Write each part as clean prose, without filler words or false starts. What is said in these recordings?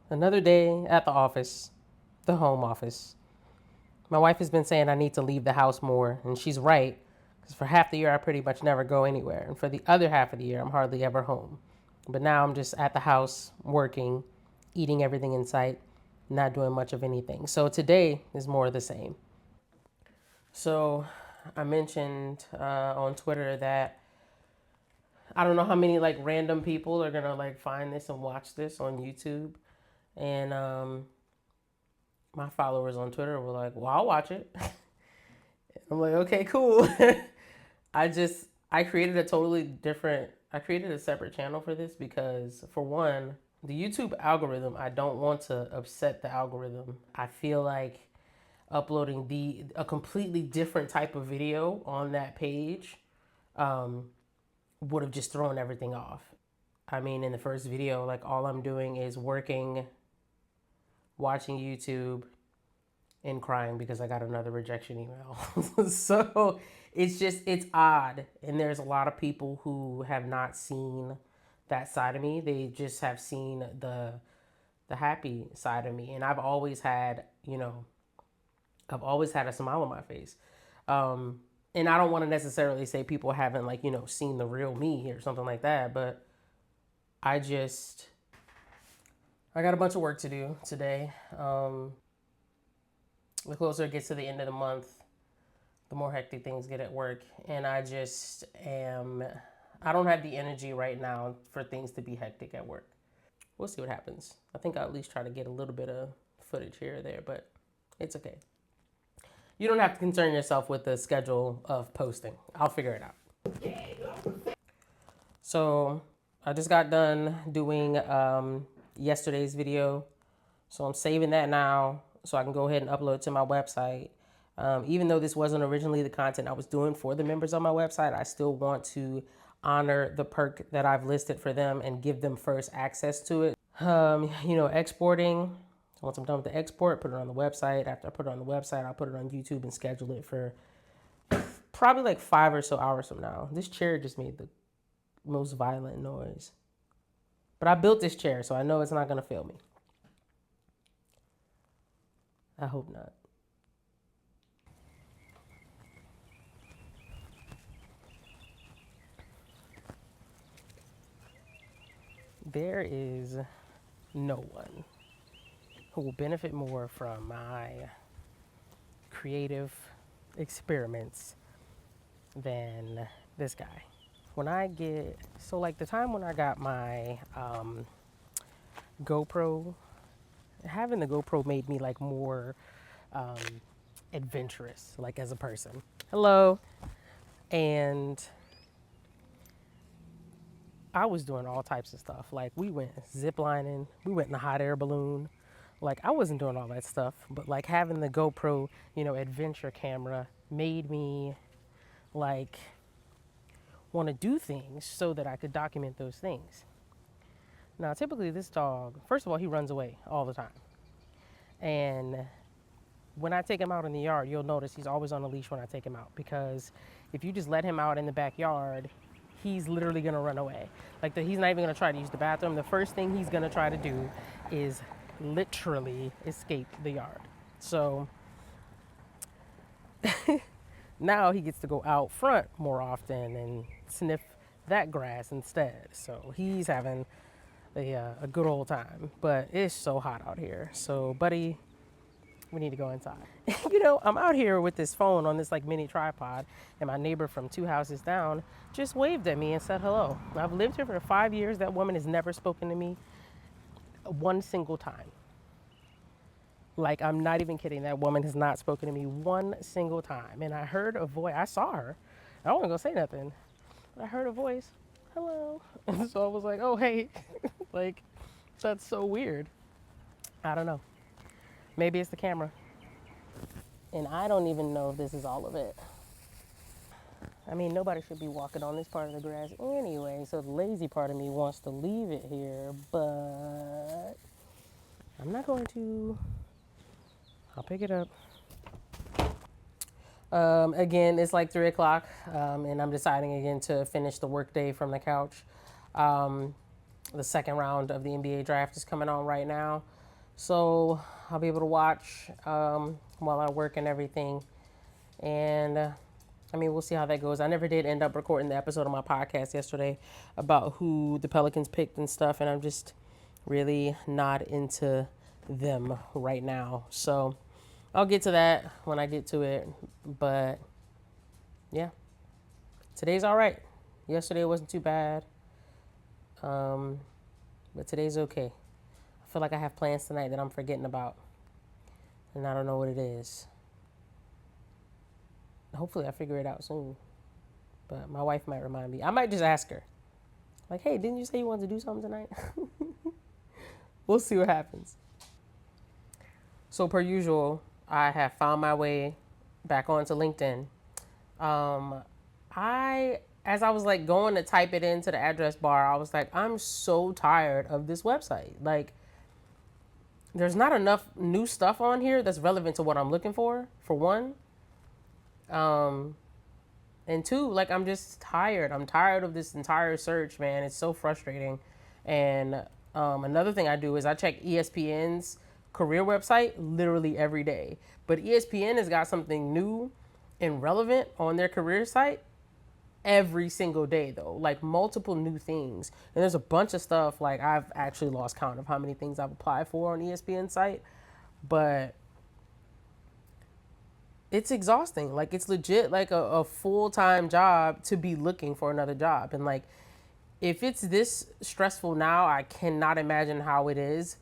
Another day at the office, the home office. My wife has been saying I need to leave the house more, and she's right. Because for half the year, I pretty much never go anywhere. And for the other half of the year, I'm hardly ever home. But now I'm just at the house, working, eating everything in sight, not doing much of anything. So today is more of the same. So I mentioned on Twitter that I don't know how many like random people are gonna like find this and watch this on YouTube. And my followers on Twitter were like, "Well, I'll watch it." I'm like, "Okay, cool." I created a totally different. I created a separate channel for this because, for one, the YouTube algorithm. I don't want to upset the algorithm. I feel like uploading the a completely different type of video on that page um, would have just thrown everything off. I mean, in the first video, like all I'm doing is working, watching YouTube, and crying because I got another rejection email. So it's odd. And there's a lot of people who have not seen that side of me. They just have seen the happy side of me. And I've always had a smile on my face. And I don't want to necessarily say people haven't seen the real me or something like that, but I just I got a bunch of work to do today. The closer it gets to the end of the month, the more hectic things get at work. And I don't have the energy right now for things to be hectic at work. We'll see what happens. I think I'll at least try to get a little bit of footage here or there, but it's okay. You don't have to concern yourself with the schedule of posting. I'll figure it out. So I just got done doing yesterday's video. So I'm saving that now so I can go ahead and upload it to my website. Even though this wasn't originally the content I was doing for the members on my website, I still want to honor the perk that I've listed for them and give them first access to it. Exporting. Once I'm done with the export, put it on the website. After I put it on the website, I'll put it on YouTube and schedule it for probably like 5 or so hours from now. This chair just made the most violent noise. But I built this chair, so I know it's not going to fail me. I hope not. There is no one who will benefit more from my creative experiments than this guy. Like the time when I got my GoPro, having the GoPro made me like more um, adventurous, like as a person. Hello. And I was doing all types of stuff. Like we went zip lining, we went in a hot air balloon. Like I wasn't doing all that stuff, but like having the GoPro, adventure camera made me like want to do things so that I could document those things. Now, typically this dog, first of all, he runs away all the time. And when I take him out in the yard, you'll notice he's always on a leash when I take him out, because if you just let him out in the backyard, he's literally gonna run away. He's not even gonna try to use the bathroom. The first thing he's gonna try to do is literally escape the yard. So now he gets to go out front more often and sniff that grass instead. So he's having a good old time. But it's so hot out here. So, buddy, we need to go inside. I'm out here with this phone on this like mini tripod, and my neighbor from 2 houses down just waved at me and said hello. I've lived here for 5 years. That woman has never spoken to me one single time. Like, I'm not even kidding. That woman has not spoken to me one single time. And I heard a voice. I saw her. I wasn't going to say nothing. But I heard a voice. Hello. And so I was like, oh, hey. Like, that's so weird. I don't know. Maybe it's the camera. And I don't even know if this is all of it. I mean, nobody should be walking on this part of the grass anyway. So the lazy part of me wants to leave it here. But I'm not going to. I'll pick it up. Again, it's like 3 o'clock, and I'm deciding again to finish the workday from the couch. The second round of the NBA draft is coming on right now. So I'll be able to watch while I work and everything. And I mean, we'll see how that goes. I never did end up recording the episode of my podcast yesterday about who the Pelicans picked and stuff, and I'm just really not into them right now. So I'll get to that when I get to it. But yeah, today's all right. Yesterday wasn't too bad, but today's okay. I feel like I have plans tonight that I'm forgetting about, and I don't know what it is. Hopefully, I figure it out soon. But my wife might remind me. I might just ask her, like, "Hey, didn't you say you wanted to do something tonight?" We'll see what happens. So, per usual, I have found my way back onto LinkedIn. Um, as I was like going to type it into the address bar, I was like, I'm so tired of this website. Like, there's not enough new stuff on here that's relevant to what I'm looking for one. Um, and two, like, I'm just tired. I'm tired of this entire search, man. It's so frustrating. And another thing I do is I check ESPN's career website literally every day. But ESPN has got something new and relevant on their career site every single day, though, like multiple new things. And there's a bunch of stuff, like I've actually lost count of how many things I've applied for on ESPN site, but it's exhausting. Like, it's legit like a full-time job to be looking for another job. And like, if it's this stressful now, I cannot imagine how it is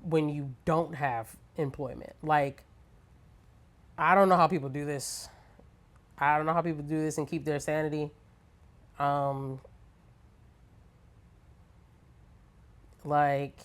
when you don't have employment. Like, I don't know how people do this. I don't know how people do this and keep their sanity. Um, like,